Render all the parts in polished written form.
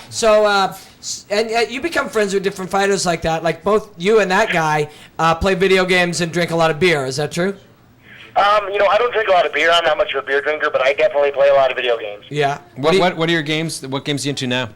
So, and you become friends with different fighters like that. Like both you and that guy play video games and drink a lot of beer. Is that true? I don't drink a lot of beer. I'm not much of a beer drinker, but I definitely play a lot of video games. Yeah. What are your games? What games are you into now?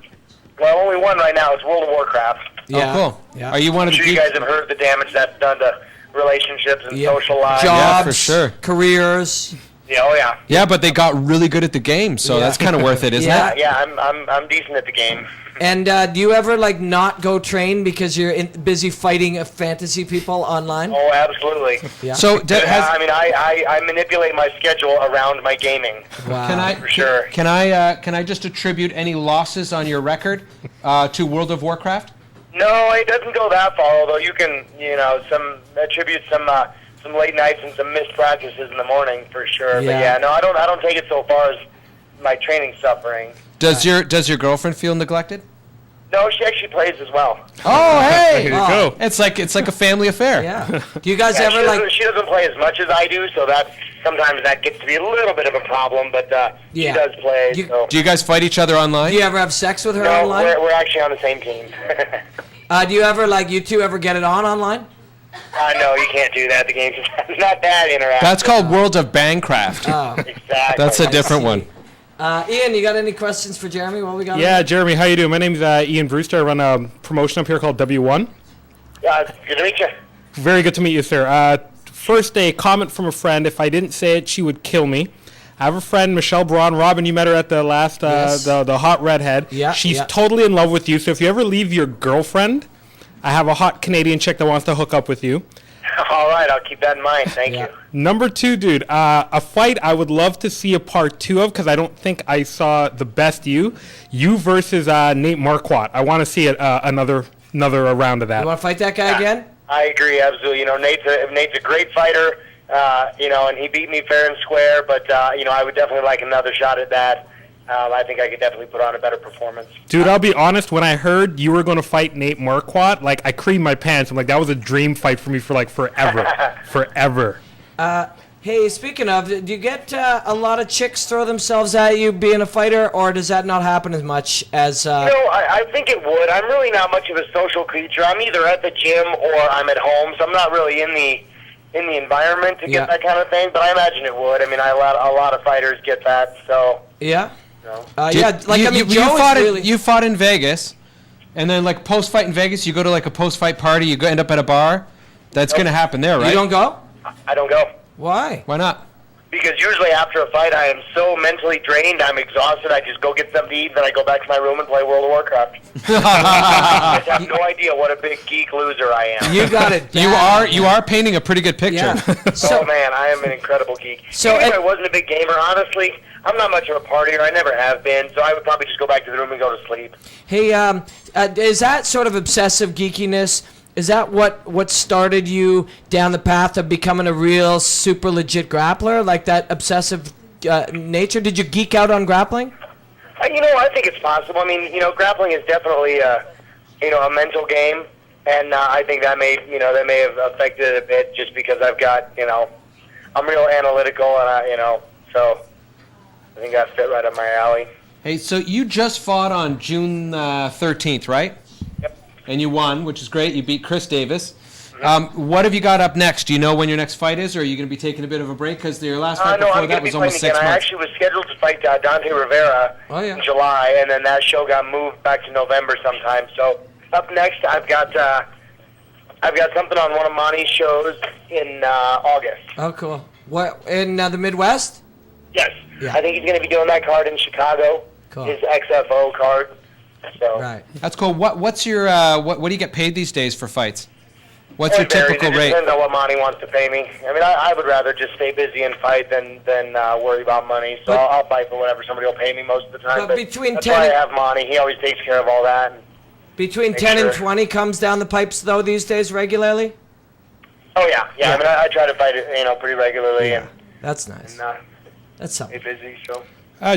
Well, only one right now. It's World of Warcraft. Yeah. Oh, cool. Yeah. Are you one of the I'm sure you guys have heard the damage that's done to relationships and social lives. Jobs, Yeah, for sure. careers. Yeah, oh yeah. Yeah, but they got really good at the game, so that's kind of worth it, isn't it? Yeah, I'm decent at the game. And do you ever not go train because you're busy fighting fantasy people online? Oh, absolutely. Yeah. So I manipulate my schedule around my gaming. Wow. For sure. Can I just attribute any losses on your record to World of Warcraft? No, it doesn't go that far. Although you can, attribute some late nights and some missed practices in the morning for sure. Yeah. But yeah, no, I don't take it so far as my training suffering. Does your girlfriend feel neglected? No, she actually plays as well. Oh, hey! There you go. It's like a family affair. Yeah. Do you guys Yeah, ever she doesn't play as much as I do, so sometimes that gets to be a little bit of a problem. But she does play. Do you guys fight each other online? Do you ever have sex with her No, online? we're actually on the same team. Do you ever you two ever get it on online? No, you can't do that. The game's not that interactive. That's called World of Bangcraft. Oh. Exactly. That's a different one. Ian, you got any questions for Jeremy? What we got? Yeah, Jeremy, how you doing? My name's Ian Brewster. I run a promotion up here called W1. Good to meet you. Very good to meet you, sir. First, a comment from a friend. If I didn't say it, she would kill me. I have a friend, Michelle Braun. Robin, you met her at the last, Yes. the hot redhead. Yeah, She's yeah. totally in love with you. So if you ever leave your girlfriend, I have a hot Canadian chick that wants to hook up with you. All right, I'll keep that in mind. Thank you. Number 2, dude, a fight I would love to see a part 2 of because I don't think I saw the best you versus Nate Marquardt. I want to see another round of that. You want to fight that guy again? I agree, absolutely. Nate's a great fighter, and he beat me fair and square, but, I would definitely like another shot at that. I think I could definitely put on a better performance. Dude, I'll be honest, when I heard you were going to fight Nate Marquardt, I creamed my pants. I'm like, that was a dream fight for me for forever. Forever. Hey, speaking of, do you get a lot of chicks throw themselves at you being a fighter, or does that not happen as much as... I think it would. I'm really not much of a social creature. I'm either at the gym or I'm at home, so I'm not really in the environment to get that kind of thing, but I imagine it would. I mean, a lot of fighters get that, so... Yeah? No. You fought in Vegas, and then post-fight in Vegas, you go to a post-fight party, you end up at a bar. That's going to happen there, right? You don't go? I don't go. Why? Why not? Because usually after a fight, I am so mentally drained, I'm exhausted, I just go get something to eat, then I go back to my room and play World of Warcraft. I just have no idea what a big geek loser I am. You got it. You are painting a pretty good picture. Yeah. Oh man, I am an incredible geek. Even if I wasn't a big gamer, honestly, I'm not much of a partier. I never have been, so I would probably just go back to the room and go to sleep. Hey, is that sort of obsessive geekiness? Is that what started you down the path of becoming a real super legit grappler? Like that obsessive nature? Did you geek out on grappling? I think it's possible. I mean, grappling is definitely a mental game, and I think that may have affected it a bit just because I've got, I'm real analytical, and so I think that fit right up my alley. Hey, so you just fought on June 13th, right? Yep. And you won, which is great. You beat Chris Davis. What have you got up next? Do you know when your next fight is, or are you going to be taking a bit of a break? Because your last fight before that was almost 6 months. I actually was scheduled to fight Dante Rivera in July, and then that show got moved back to November sometime. So up next, I've got something on one of Monty's shows in August. Oh, cool. What, in the Midwest? Yes. Yeah. I think he's going to be doing that card in Chicago. Cool. His XFO card. So. Right. That's cool. What's your what do you get paid these days for fights? What's your It varies. typical It rate? depends on what Monty wants to pay me. I mean, I would rather just stay busy and fight than worry about money. So I'll fight for whatever somebody will pay me most of the time. But between that's 10 why I and- have Monty. He always takes care of all that. Between 10 and 20 comes down the pipes, though, these days regularly? Oh, yeah. I mean, I try to fight it, pretty regularly. Yeah. And, That's nice. That's something. Stay busy, so.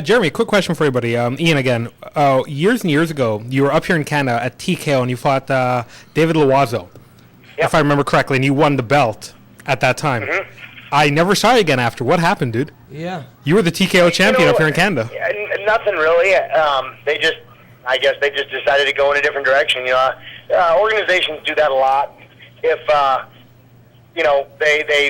Jeremy, quick question for everybody. Ian again. Years and years ago, you were up here in Canada at TKO and you fought David Loiseau, if I remember correctly, and you won the belt at that time. Mm-hmm. I never saw you again after. What happened, dude? Yeah. You were the TKO champion up here in Canada. Nothing really. They just, I guess they just decided to go in a different direction. Organizations do that a lot. If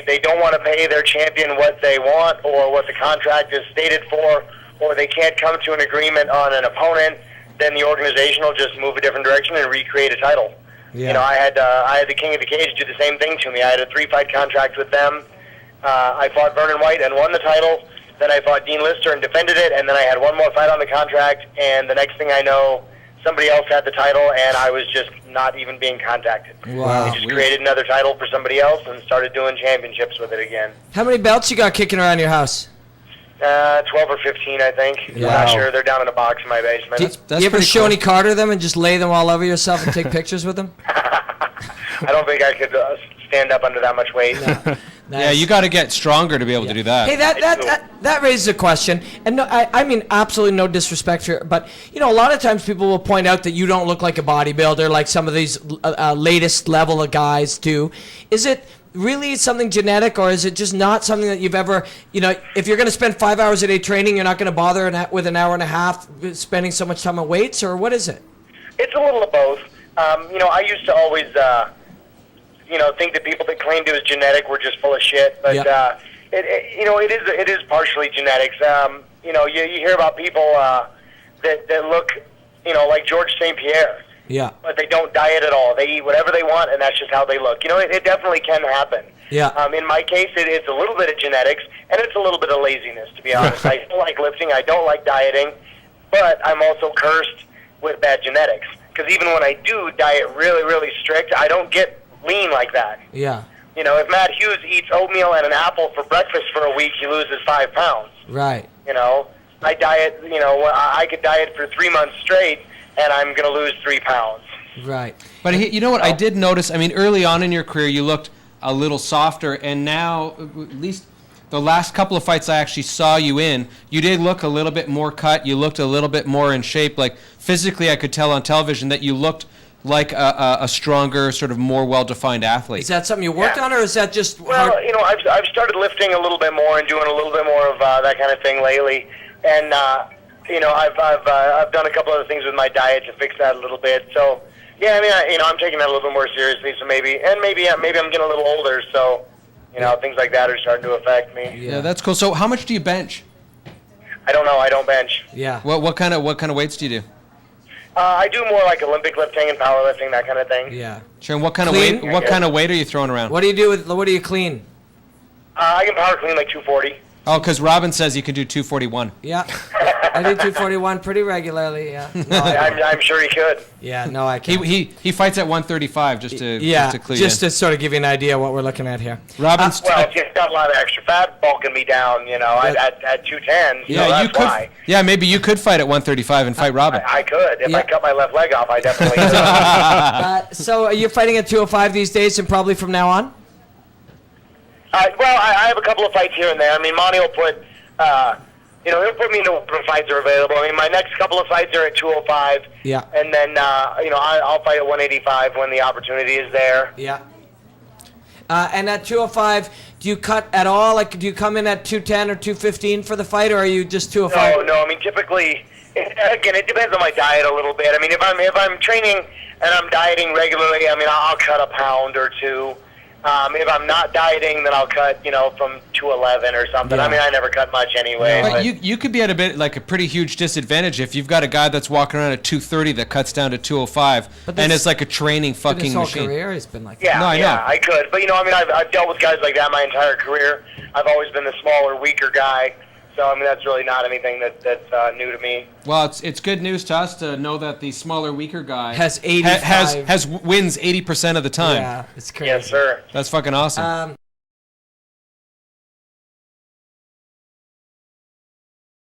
they don't want to pay their champion what they want or what the contract is stated for, or they can't come to an agreement on an opponent, then the organization will just move a different direction and recreate a title. Yeah. I had the King of the Cage do the same thing to me. I had a 3-fight contract with them. I fought Vernon White and won the title. Then I fought Dean Lister and defended it, and then I had one more fight on the contract, and the next thing I know, somebody else had the title, and I was just not even being contacted. Wow. They just created another title for somebody else and started doing championships with it again. How many belts you got kicking around your house? 12 or 15, I think. Yeah. I'm not sure. They're down in a box in my basement. Do you ever pretty show cool. any Carter them and just lay them all over yourself and take pictures with them? I don't think I could stand up under that much weight. Nice. Yeah, you got to get stronger to be able to do that. Hey, that raises a question, and no, I mean absolutely no disrespect here, but a lot of times people will point out that you don't look like a bodybuilder, like some of these latest level of guys do. Is it really something genetic, or is it just not something that you've ever, if you're going to spend 5 hours a day training, you're not going to bother with an hour and a half spending so much time on weights, or what is it? It's a little of both. I used to always, think that people that claimed it was genetic were just full of shit. But it is partially genetics. You hear about people that look, like George St. Pierre. Yeah. But they don't diet at all. They eat whatever they want, and that's just how they look. It definitely can happen. Yeah. In my case, it's a little bit of genetics, and it's a little bit of laziness, to be honest. I don't like lifting. I don't like dieting. But I'm also cursed with bad genetics. Because even when I do diet really, really strict, I don't get lean like that. Yeah. If Matt Hughes eats oatmeal and an apple for breakfast for a week, he loses 5 pounds. Right. I diet, I could diet for 3 months straight, and I'm going to lose 3 pounds. Right. But you know what? I did notice, early on in your career, you looked a little softer, and now, at least the last couple of fights I actually saw you in, you did look a little bit more cut. You looked a little bit more in shape. Like, physically, I could tell on television that you looked like a stronger, sort of more well-defined athlete. Is that something you worked on, or is that just Well, I've started lifting a little bit more and doing a little bit more of that kind of thing lately. And, I've done a couple other things with my diet to fix that a little bit. So, yeah, I'm taking that a little bit more seriously. So maybe I'm getting a little older. So, things like that are starting to affect me. Yeah, that's cool. So how much do you bench? I don't know. I don't bench. Yeah. What kind of weights do you do? I do more like Olympic lifting and powerlifting, that kind of thing. Yeah. Sure. And what kind Clean? of weight? What kind of weight are you throwing around? What do you clean? I can power clean like 240. Oh, because Robin says you can do 241. Yeah. I do 241 pretty regularly. Yeah. No, I'm sure he could. yeah. No, I can't. He fights at 135 just to clear just in. to sort of give you an idea what we're looking at here. Robin's Well, he's got a lot of extra fat bulking me down, at 210. So yeah, that's you could. why. Yeah, maybe you could fight at 135 and fight Robin. I could. If Yeah. I cut my left leg off, I definitely could. So you're fighting at 205 these days, and probably from now on. Well, I have a couple of fights here and there. Monty will put, he'll put me into whatever fights are available. My next couple of fights are at 205. Yeah. And then, I'll fight at 185 when the opportunity is there. Yeah. And at 205, do you cut at all? Like, do you come in at 210 or 215 for the fight, or are you just 205? No. Typically, it depends on my diet a little bit. If I'm training and I'm dieting regularly, I'll cut a pound or two. If I'm not dieting, then I'll cut, from 211 or something. Yeah. I never cut much anyway. But you could be at a pretty huge disadvantage if you've got a guy that's walking around at 230 that cuts down to 205, and it's like a training fucking his whole machine. career has been like that. Yeah, No, I know. I could. But, I've dealt with guys like that my entire career. I've always been the smaller, weaker guy. So, that's really not anything that's new to me. Well, it's good news to us to know that the smaller, weaker guy Has 85. has wins 80% of the time. Yeah, it's crazy. Yes, sir. That's fucking awesome.